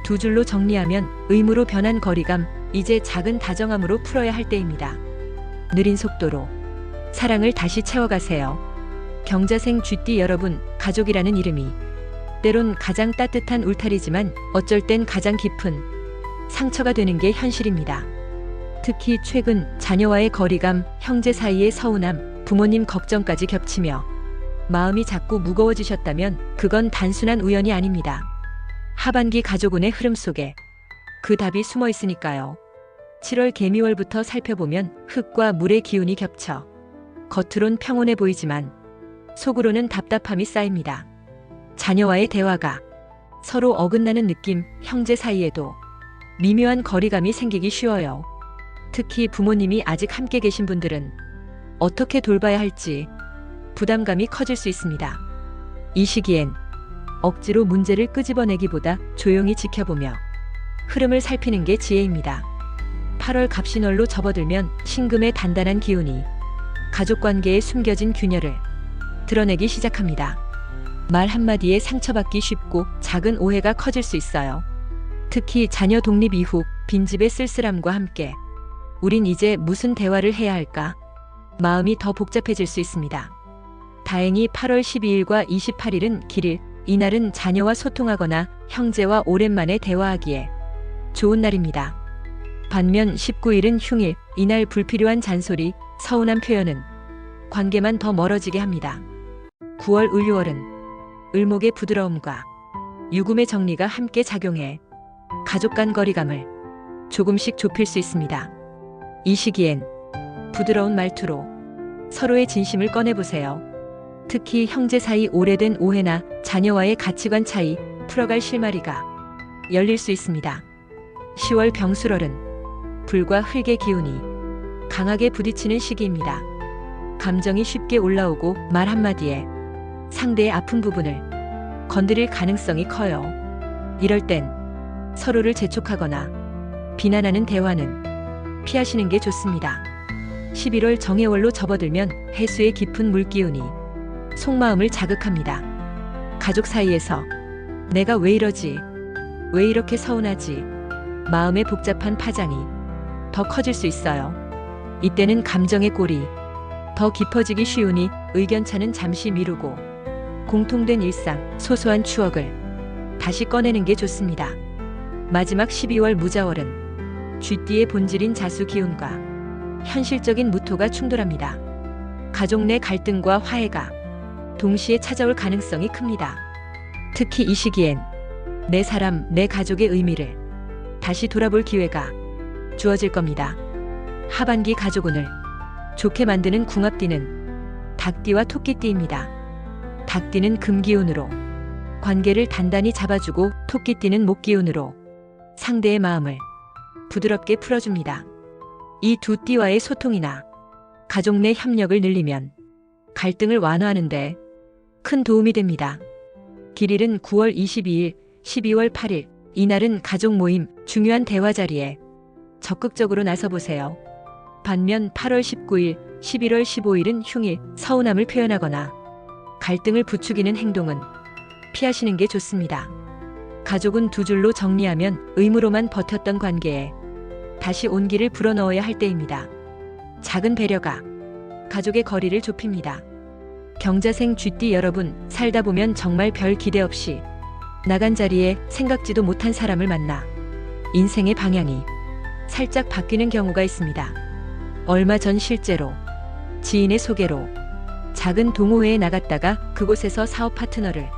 두 줄로 정리하면 의무로 변한 거리감, 이제 작은 다정함으로 풀어야 할 때입니다. 느린 속도로 사랑을 다시 채워가세요. 경자생 쥐띠 여러분, 가족이라는 이름이 때론 가장 따뜻한 울타리지만 어쩔 땐 가장 깊은 상처가 되는 게 현실입니다. 특히 최근 자녀와의 거리감, 형제 사이의 서운함, 부모님 걱정까지 겹치며 마음이 자꾸 무거워지셨다면 그건 단순한 우연이 아닙니다. 하반기 가족운의 흐름 속에 그 답이 숨어 있으니까요. 7월 개미월부터 살펴보면 흙과 물의 기운이 겹쳐 겉으론 평온해 보이지만 속으로는 답답함이 쌓입니다. 자녀와의 대화가 서로 어긋나는 느낌, 형제 사이에도 미묘한 거리감이 생기기 쉬워요. 특히 부모님이 아직 함께 계신 분들은 어떻게 돌봐야 할지 부담감이 커질 수 있습니다. 이 시기엔 억지로 문제를 끄집어내기보다 조용히 지켜보며 흐름을 살피는 게 지혜입니다. 8월 갑신월로 접어들면 신금의 단단한 기운이 가족관계에 숨겨진 균열을 드러내기 시작합니다. 말 한마디에 상처받기 쉽고 작은 오해가 커질 수 있어요. 특히 자녀 독립 이후 빈집의 쓸쓸함과 함께 우린 이제 무슨 대화를 해야 할까? 마음이 더 복잡해질 수 있습니다. 다행히 8월 12일과 28일은 길일, 이날은 자녀와 소통하거나 형제와 오랜만에 대화하기에 좋은 날입니다. 반면 19일은 흉일, 이날 불필요한 잔소리, 서운한 표현은 관계만 더 멀어지게 합니다. 9월 을유월은 을목의 부드러움과 유금의 정리가 함께 작용해 가족 간 거리감을 조금씩 좁힐 수 있습니다. 이 시기엔 부드러운 말투로 서로의 진심을 꺼내보세요. 특히 형제 사이 오래된 오해나 자녀와의 가치관 차이, 풀어갈 실마리가 열릴 수 있습니다. 10월 병술월은 불과 흙의 기운이 강하게 부딪히는 시기입니다. 감정이 쉽게 올라오고 말 한마디에 상대의 아픈 부분을 건드릴 가능성이 커요. 이럴 땐 서로를 재촉하거나 비난하는 대화는 피하시는 게 좋습니다. 11월 정해월로 접어들면 해수의 깊은 물기운이 속마음을 자극합니다. 가족 사이에서 내가 왜 이러지? 왜 이렇게 서운하지? 마음의 복잡한 파장이 더 커질 수 있어요. 이때는 감정의 골이 더 깊어지기 쉬우니 의견차는 잠시 미루고 공통된 일상, 소소한 추억을 다시 꺼내는 게 좋습니다. 마지막 12월 무자월은 쥐띠의 본질인 자수 기운과 현실적인 무토가 충돌합니다. 가족 내 갈등과 화해가 동시에 찾아올 가능성이 큽니다. 특히 이 시기엔 내 사람, 내 가족의 의미를 다시 돌아볼 기회가 주어질 겁니다. 하반기 가족운을 좋게 만드는 궁합띠는 닭띠와 토끼띠입니다. 닭띠는 금기운으로 관계를 단단히 잡아주고 토끼띠는 목기운으로 상대의 마음을 부드럽게 풀어줍니다. 이 두 띠와의 소통이나 가족 내 협력을 늘리면 갈등을 완화하는데 큰 도움이 됩니다. 길일은 9월 22일, 12월 8일. 이날은 가족 모임, 중요한 대화 자리에 적극적으로 나서보세요. 반면 8월 19일, 11월 15일은 흉일, 서운함을 표현하거나 갈등을 부추기는 행동은 피하시는 게 좋습니다. 가족은 두 줄로 정리하면 의무로만 버텼던 관계에 다시 온기를 불어넣어야 할 때입니다. 작은 배려가 가족의 거리를 좁힙니다. 경자생 쥐띠 여러분, 살다 보면 정말 별 기대 없이 나간 자리에 생각지도 못한 사람을 만나 인생의 방향이 살짝 바뀌는 경우가 있습니다. 얼마 전 실제로 지인의 소개로 작은 동호회에 나갔다가 그곳에서 사업 파트너를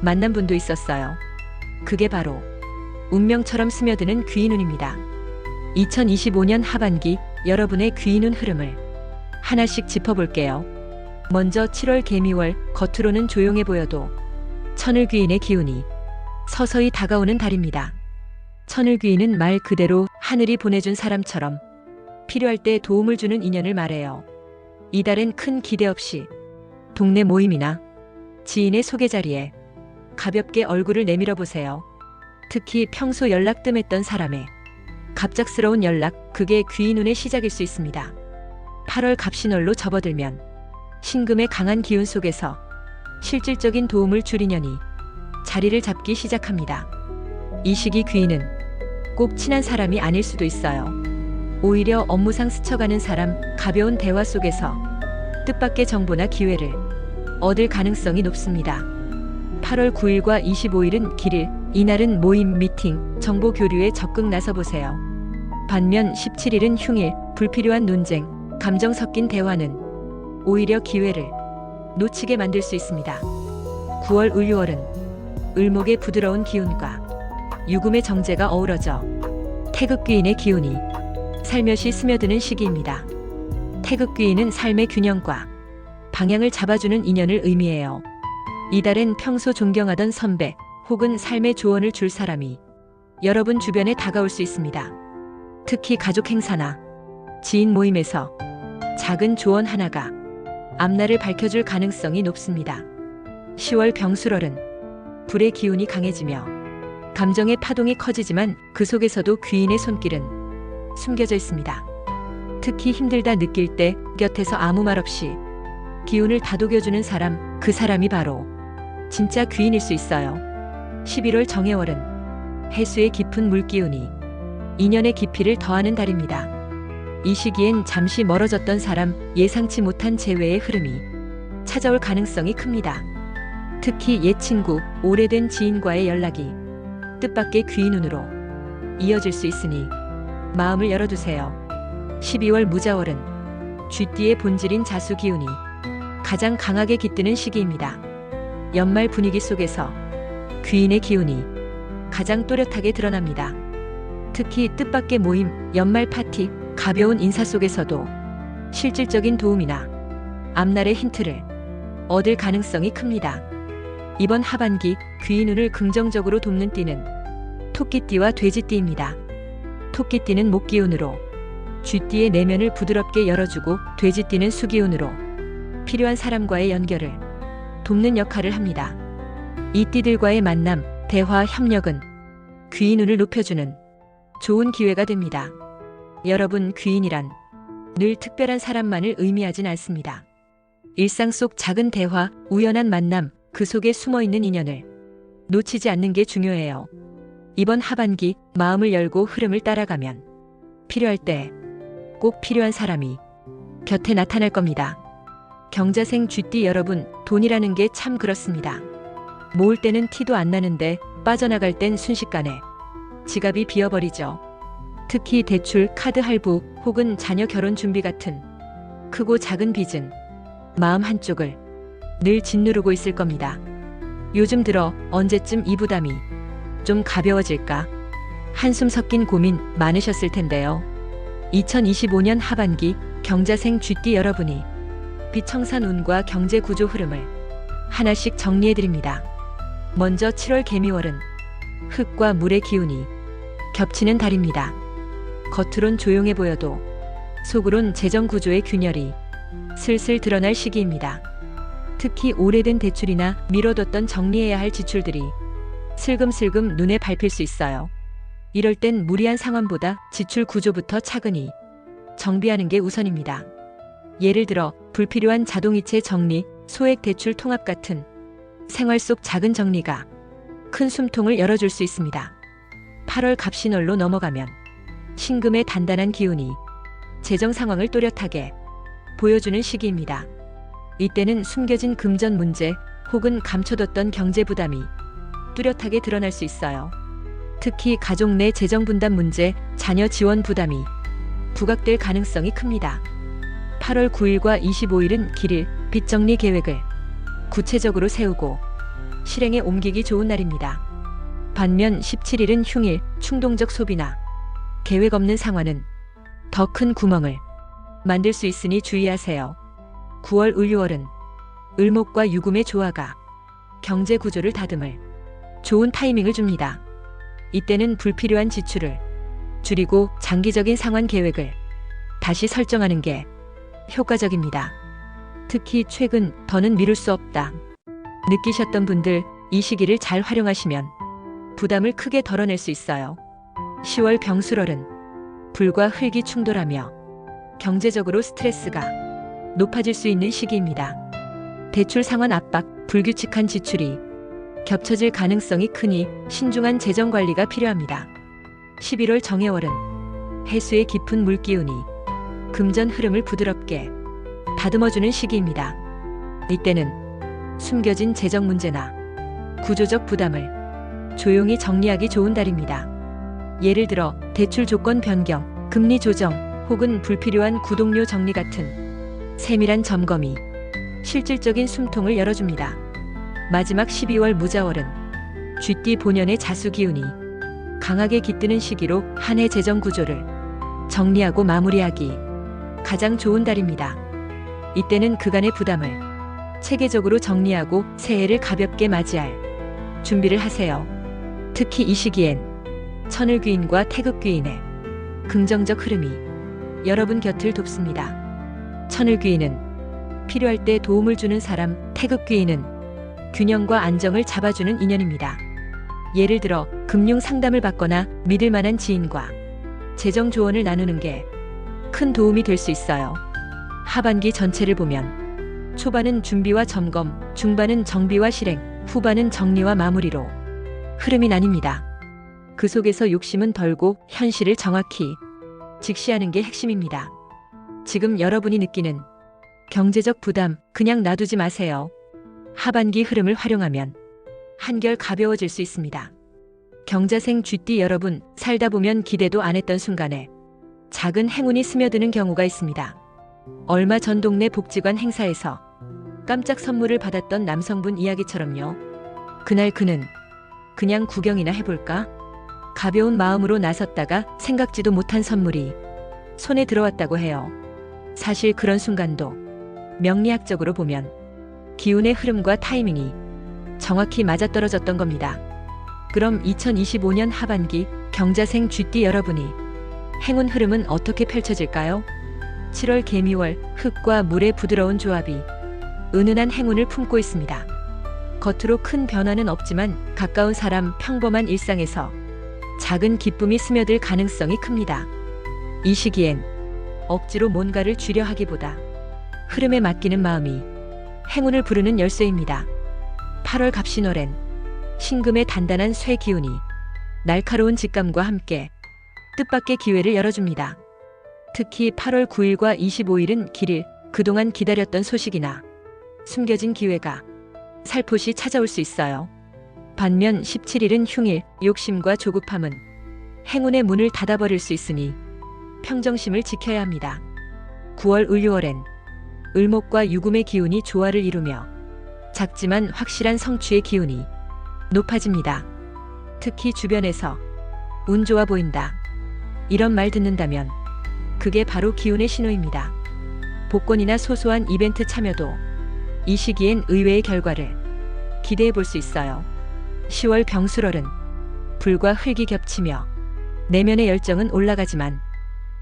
만난 분도 있었어요. 그게 바로 운명처럼 스며드는 귀인운입니다. 2025년 하반기 여러분의 귀인운 흐름을 하나씩 짚어볼게요. 먼저 7월 개미월, 겉으로는 조용해 보여도 천을 귀인의 기운이 서서히 다가오는 달입니다. 천을귀인은 말 그대로 하늘이 보내준 사람처럼 필요할 때 도움을 주는 인연을 말해요. 이달엔 큰 기대 없이 동네 모임이나 지인의 소개 자리에 가볍게 얼굴을 내밀어 보세요. 특히 평소 연락 뜸했던 사람의 갑작스러운 연락, 그게 귀인운의 시작일 수 있습니다. 8월 갑신월로 접어들면 신금의 강한 기운 속에서 실질적인 도움을 줄 인연이 자리를 잡기 시작합니다. 이 시기 귀인은 꼭 친한 사람이 아닐 수도 있어요. 오히려 업무상 스쳐가는 사람, 가벼운 대화 속에서 뜻밖의 정보나 기회를 얻을 가능성이 높습니다. 8월 9일과 25일은 길일, 이날은 모임, 미팅, 정보 교류에 적극 나서보세요. 반면 17일은 흉일, 불필요한 논쟁, 감정 섞인 대화는 오히려 기회를 놓치게 만들 수 있습니다. 9월, 6월은 을목의 부드러운 기운과 유금의 정제가 어우러져 태극귀인의 기운이 살며시 스며드는 시기입니다. 태극귀인은 삶의 균형과 방향을 잡아주는 인연을 의미해요. 이달엔 평소 존경하던 선배 혹은 삶의 조언을 줄 사람이 여러분 주변에 다가올 수 있습니다. 특히 가족 행사나 지인 모임에서 작은 조언 하나가 앞날을 밝혀줄 가능성이 높습니다. 10월 병술월은 불의 기운이 강해지며 감정의 파동이 커지지만 그 속에서도 귀인의 손길은 숨겨져 있습니다. 특히 힘들다 느낄 때 곁에서 아무 말 없이 기운을 다독여주는 사람, 그 사람이 바로 진짜 귀인일 수 있어요. 11월 정해월은 해수의 깊은 물기운이 인연의 깊이를 더하는 달입니다. 이 시기엔 잠시 멀어졌던 사람, 예상치 못한 재회의 흐름이 찾아올 가능성이 큽니다. 특히 옛 친구, 오래된 지인과의 연락이 뜻밖의 귀인운으로 이어질 수 있으니 마음을 열어두세요. 12월 무자월은 쥐띠의 본질인 자수 기운이 가장 강하게 깃드는 시기입니다. 연말 분위기 속에서 귀인의 기운이 가장 또렷하게 드러납니다. 특히 뜻밖의 모임, 연말 파티, 가벼운 인사 속에서도 실질적인 도움이나 앞날의 힌트를 얻을 가능성이 큽니다. 이번 하반기 귀인운을 긍정적으로 돕는 띠는 토끼띠와 돼지띠입니다. 토끼띠는 목기운으로 쥐띠의 내면을 부드럽게 열어주고, 돼지띠는 수기운으로 필요한 사람과의 연결을 돕는 역할을 합니다. 이 띠들과의 만남, 대화, 협력은 귀인운을 높여주는 좋은 기회가 됩니다. 여러분, 귀인이란 늘 특별한 사람만을 의미하진 않습니다. 일상 속 작은 대화, 우연한 만남, 그 속에 숨어있는 인연을 놓치지 않는 게 중요해요. 이번 하반기 마음을 열고 흐름을 따라가면 필요할 때 꼭 필요한 사람이 곁에 나타날 겁니다. 경자생 쥐띠 여러분, 돈이라는 게 참 그렇습니다. 모을 때는 티도 안 나는데 빠져나갈 땐 순식간에 지갑이 비어버리죠. 특히 대출, 카드 할부 혹은 자녀 결혼 준비 같은 크고 작은 빚은 마음 한쪽을 늘 짓누르고 있을 겁니다. 요즘 들어 언제쯤 이 부담이 좀 가벼워질까? 한숨 섞인 고민 많으셨을 텐데요. 2025년 하반기 경자생 쥐띠 여러분이 비청산 운과 경제 구조 흐름을 하나씩 정리해드립니다. 먼저 7월 개미월은 흙과 물의 기운이 겹치는 달입니다. 겉으론 조용해 보여도 속으론 재정 구조의 균열이 슬슬 드러날 시기입니다. 특히 오래된 대출이나 미뤄뒀던 정리해야 할 지출들이 슬금슬금 눈에 밟힐 수 있어요. 이럴 땐 무리한 상환보다 지출 구조부터 차근히 정비하는 게 우선입니다. 예를 들어 불필요한 자동이체 정리, 소액 대출 통합 같은 생활 속 작은 정리가 큰 숨통을 열어줄 수 있습니다. 8월 갑신월로 넘어가면 신금의 단단한 기운이 재정 상황을 또렷하게 보여주는 시기입니다. 이때는 숨겨진 금전 문제 혹은 감춰뒀던 경제 부담이 뚜렷하게 드러날 수 있어요. 특히 가족 내 재정 분담 문제, 자녀 지원 부담이 부각될 가능성이 큽니다. 8월 9일과 25일은 길일, 빚 정리 계획을 구체적으로 세우고 실행에 옮기기 좋은 날입니다. 반면 17일은 흉일, 충동적 소비나 계획 없는 상환은 더 큰 구멍을 만들 수 있으니 주의하세요. 9월, 6월은 을목과 유금의 조화가 경제 구조를 다듬을 좋은 타이밍을 줍니다. 이때는 불필요한 지출을 줄이고 장기적인 상환 계획을 다시 설정하는 게 효과적입니다. 특히 최근 더는 미룰 수 없다 느끼셨던 분들, 이 시기를 잘 활용하시면 부담을 크게 덜어낼 수 있어요. 10월 병술월은 불과 흙이 충돌하며 경제적으로 스트레스가 높아질 수 있는 시기입니다. 대출 상환 압박, 불규칙한 지출이 겹쳐질 가능성이 크니 신중한 재정 관리가 필요합니다. 11월 정해월은 해수의 깊은 물기운이 금전 흐름을 부드럽게 다듬어주는 시기입니다. 이때는 숨겨진 재정 문제나 구조적 부담을 조용히 정리하기 좋은 달입니다. 예를 들어 대출 조건 변경, 금리 조정 혹은 불필요한 구독료 정리 같은 세밀한 점검이 실질적인 숨통을 열어줍니다. 마지막 12월 무자월은 쥐띠 본연의 자수 기운이 강하게 깃드는 시기로 한 해 재정 구조를 정리하고 마무리하기 가장 좋은 달입니다. 이때는 그간의 부담을 체계적으로 정리하고 새해를 가볍게 맞이할 준비를 하세요. 특히 이 시기엔 천을귀인과 태극귀인의 긍정적 흐름이 여러분 곁을 돕습니다. 천을귀인은 필요할 때 도움을 주는 사람, 태극귀인은 균형과 안정을 잡아주는 인연입니다. 예를 들어 금융 상담을 받거나 믿을 만한 지인과 재정 조언을 나누는 게 큰 도움이 될 수 있어요. 하반기 전체를 보면 초반은 준비와 점검, 중반은 정비와 실행, 후반은 정리와 마무리로 흐름이 나뉩니다. 그 속에서 욕심은 덜고 현실을 정확히 직시하는 게 핵심입니다. 지금 여러분이 느끼는 경제적 부담 그냥 놔두지 마세요. 하반기 흐름을 활용하면 한결 가벼워질 수 있습니다. 경자생 쥐띠 여러분, 살다 보면 기대도 안 했던 순간에 작은 행운이 스며드는 경우가 있습니다. 얼마 전 동네 복지관 행사에서 깜짝 선물을 받았던 남성분 이야기처럼요. 그날 그는 그냥 구경이나 해볼까? 가벼운 마음으로 나섰다가 생각지도 못한 선물이 손에 들어왔다고 해요. 사실 그런 순간도 명리학적으로 보면 기운의 흐름과 타이밍이 정확히 맞아떨어졌던 겁니다. 그럼 2025년 하반기 경자생 쥐띠 여러분이 행운 흐름은 어떻게 펼쳐질까요? 7월 개미월, 흙과 물의 부드러운 조합이 은은한 행운을 품고 있습니다. 겉으로 큰 변화는 없지만 가까운 사람, 평범한 일상에서 작은 기쁨이 스며들 가능성이 큽니다. 이 시기엔 억지로 뭔가를 주려 하기보다 흐름에 맡기는 마음이 행운을 부르는 열쇠입니다. 8월 갑신월엔 신금의 단단한 쇠 기운이 날카로운 직감과 함께 뜻밖의 기회를 열어줍니다. 특히 8월 9일과 25일은 길일, 그동안 기다렸던 소식이나 숨겨진 기회가 살포시 찾아올 수 있어요. 반면 17일은 흉일, 욕심과 조급함은 행운의 문을 닫아버릴 수 있으니 평정심을 지켜야 합니다. 9월 을유월엔 을목과 유금의 기운이 조화를 이루며 작지만 확실한 성취의 기운이 높아집니다. 특히 주변에서 운 좋아 보인다, 이런 말 듣는다면 그게 바로 기운의 신호입니다. 복권이나 소소한 이벤트 참여도 이 시기엔 의외의 결과를 기대해 볼 수 있어요. 10월 병술월은 불과 흙이 겹치며 내면의 열정은 올라가지만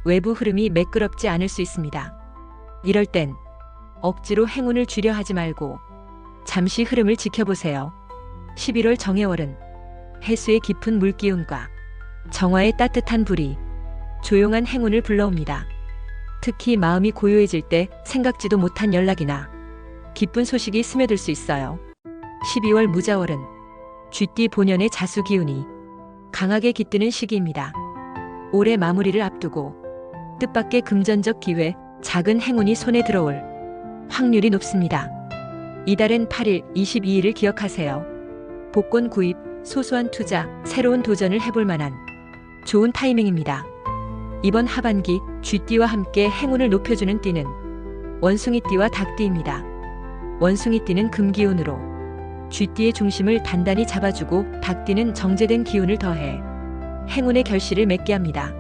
외부 흐름이 매끄럽지 않을 수 있습니다. 이럴 땐 억지로 행운을 주려 하지 말고 잠시 흐름을 지켜보세요. 11월 정해월은 해수의 깊은 물기운과 정화의 따뜻한 불이 조용한 행운을 불러옵니다. 특히 마음이 고요해질 때 생각지도 못한 연락이나 기쁜 소식이 스며들 수 있어요. 12월 무자월은 쥐띠 본연의 자수 기운이 강하게 깃드는 시기입니다. 올해 마무리를 앞두고 뜻밖의 금전적 기회, 작은 행운이 손에 들어올 확률이 높습니다. 이달엔 8일, 22일을 기억하세요. 복권 구입, 소소한 투자, 새로운 도전을 해볼 만한 좋은 타이밍입니다. 이번 하반기 쥐띠와 함께 행운을 높여주는 띠는 원숭이띠와 닭띠입니다. 원숭이띠는 금기운으로 쥐띠의 중심을 단단히 잡아주고 닭띠는 정제된 기운을 더해 행운의 결실을 맺게 합니다.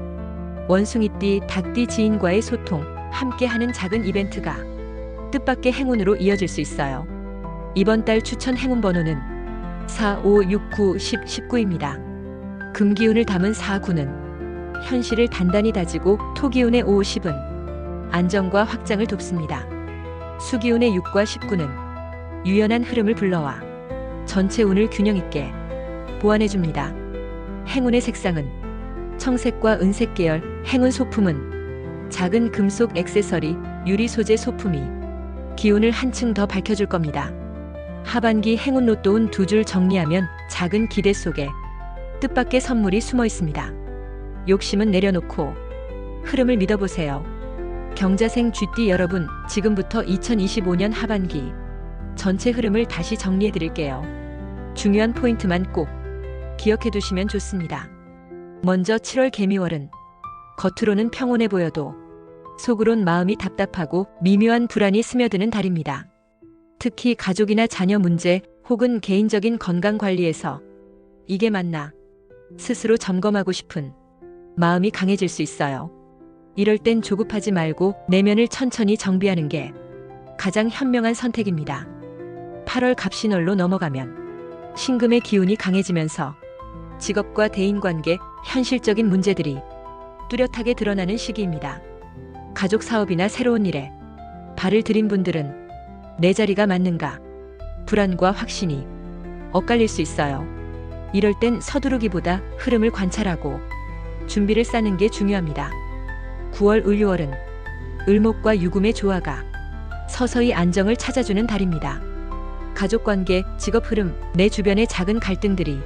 원숭이띠, 닭띠 지인과의 소통, 함께하는 작은 이벤트가 뜻밖의 행운으로 이어질 수 있어요. 이번 달 추천 행운 번호는 4, 5, 6, 9, 10, 19입니다. 금기운을 담은 4구는 현실을 단단히 다지고 토기운의 5, 10은 안정과 확장을 돕습니다. 수기운의 6과 19는 유연한 흐름을 불러와 전체 운을 균형 있게 보완해줍니다. 행운의 색상은 청색과 은색 계열, 행운 소품은 작은 금속 액세서리, 유리 소재 소품이 기운을 한층 더 밝혀줄 겁니다. 하반기 행운 로또운 2줄 정리하면 작은 기대 속에 뜻밖의 선물이 숨어 있습니다. 욕심은 내려놓고 흐름을 믿어보세요. 경자생 쥐띠 여러분, 지금부터 2025년 하반기 전체 흐름을 다시 정리해 드릴게요. 중요한 포인트만 꼭 기억해 두시면 좋습니다. 먼저 7월 개미월은 겉으로는 평온해 보여도 속으론 마음이 답답하고 미묘한 불안이 스며드는 달입니다. 특히 가족이나 자녀 문제 혹은 개인적인 건강 관리에서 이게 맞나 스스로 점검하고 싶은 마음이 강해질 수 있어요. 이럴 땐 조급하지 말고 내면을 천천히 정비하는 게 가장 현명한 선택입니다. 8월 갑신월로 넘어가면 신금의 기운이 강해지면서 직업과 대인관계, 현실적인 문제들이 뚜렷하게 드러나는 시기입니다. 가족 사업이나 새로운 일에 발을 들인 분들은 내 자리가 맞는가 불안과 확신이 엇갈릴 수 있어요. 이럴 땐 서두르기보다 흐름을 관찰하고 준비를 쌓는 게 중요합니다. 9월 을유월은 을목과 유금의 조화가 서서히 안정을 찾아주는 달입니다. 가족관계, 직업 흐름, 내 주변의 작은 갈등들이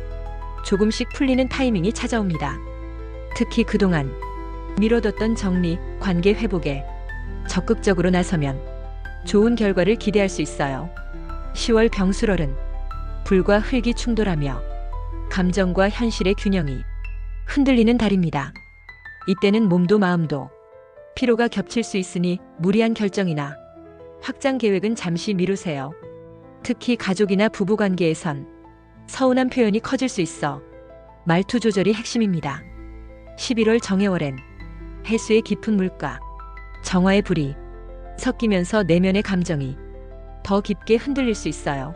조금씩 풀리는 타이밍이 찾아옵니다. 특히 그동안 미뤄뒀던 정리, 관계 회복에 적극적으로 나서면 좋은 결과를 기대할 수 있어요. 10월 병술월은 불과 흙이 충돌하며 감정과 현실의 균형이 흔들리는 달입니다. 이때는 몸도 마음도 피로가 겹칠 수 있으니 무리한 결정이나 확장 계획은 잠시 미루세요. 특히 가족이나 부부관계에선 서운한 표현이 커질 수 있어 말투 조절이 핵심입니다. 11월 정해월엔 해수의 깊은 물과 정화의 불이 섞이면서 내면의 감정이 더 깊게 흔들릴 수 있어요.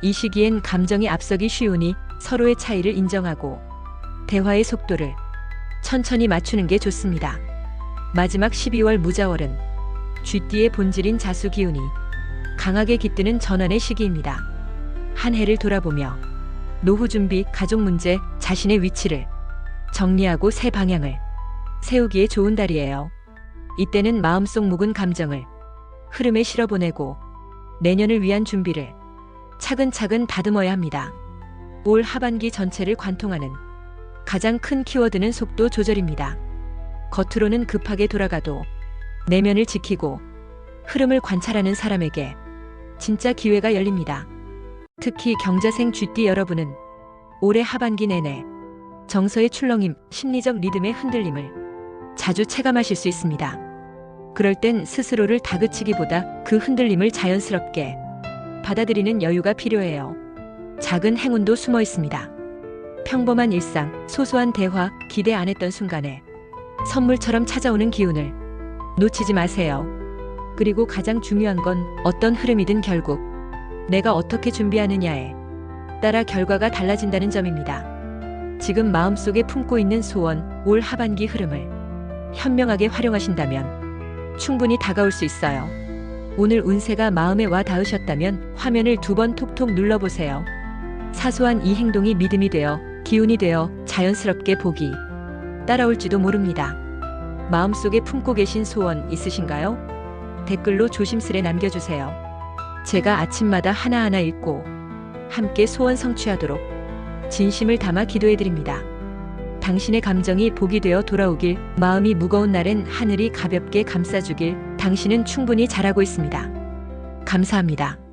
이 시기엔 감정이 앞서기 쉬우니 서로의 차이를 인정하고 대화의 속도를 천천히 맞추는 게 좋습니다. 마지막 12월 무자월은 쥐띠의 본질인 자수 기운이 강하게 깃드는 전환의 시기입니다. 한 해를 돌아보며 노후 준비, 가족 문제, 자신의 위치를 정리하고 새 방향을 세우기에 좋은 달이에요. 이때는 마음속 묵은 감정을 흐름에 실어보내고 내년을 위한 준비를 차근차근 다듬어야 합니다. 올 하반기 전체를 관통하는 가장 큰 키워드는 속도 조절입니다. 겉으로는 급하게 돌아가도 내면을 지키고 흐름을 관찰하는 사람에게 진짜 기회가 열립니다. 특히 경자생 쥐띠 여러분은 올해 하반기 내내 정서의 출렁임, 심리적 리듬의 흔들림을 자주 체감하실 수 있습니다. 그럴 땐 스스로를 다그치기보다 그 흔들림을 자연스럽게 받아들이는 여유가 필요해요. 작은 행운도 숨어 있습니다. 평범한 일상, 소소한 대화, 기대 안 했던 순간에 선물처럼 찾아오는 기운을 놓치지 마세요. 그리고 가장 중요한 건 어떤 흐름이든 결국 내가 어떻게 준비하느냐에 따라 결과가 달라진다는 점입니다. 지금 마음속에 품고 있는 소원, 올 하반기 흐름을 현명하게 활용하신다면 충분히 다가올 수 있어요. 오늘 운세가 마음에 와 닿으셨다면 화면을 2번 톡톡 눌러보세요. 사소한 이 행동이 믿음이 되어 기운이 되어 자연스럽게 복이 따라올지도 모릅니다. 마음속에 품고 계신 소원 있으신가요? 댓글로 조심스레 남겨주세요. 제가 아침마다 하나하나 읽고 함께 소원 성취하도록 진심을 담아 기도해드립니다. 당신의 감정이 복이 되어 돌아오길, 마음이 무거운 날엔 하늘이 가볍게 감싸주길, 당신은 충분히 잘하고 있습니다. 감사합니다.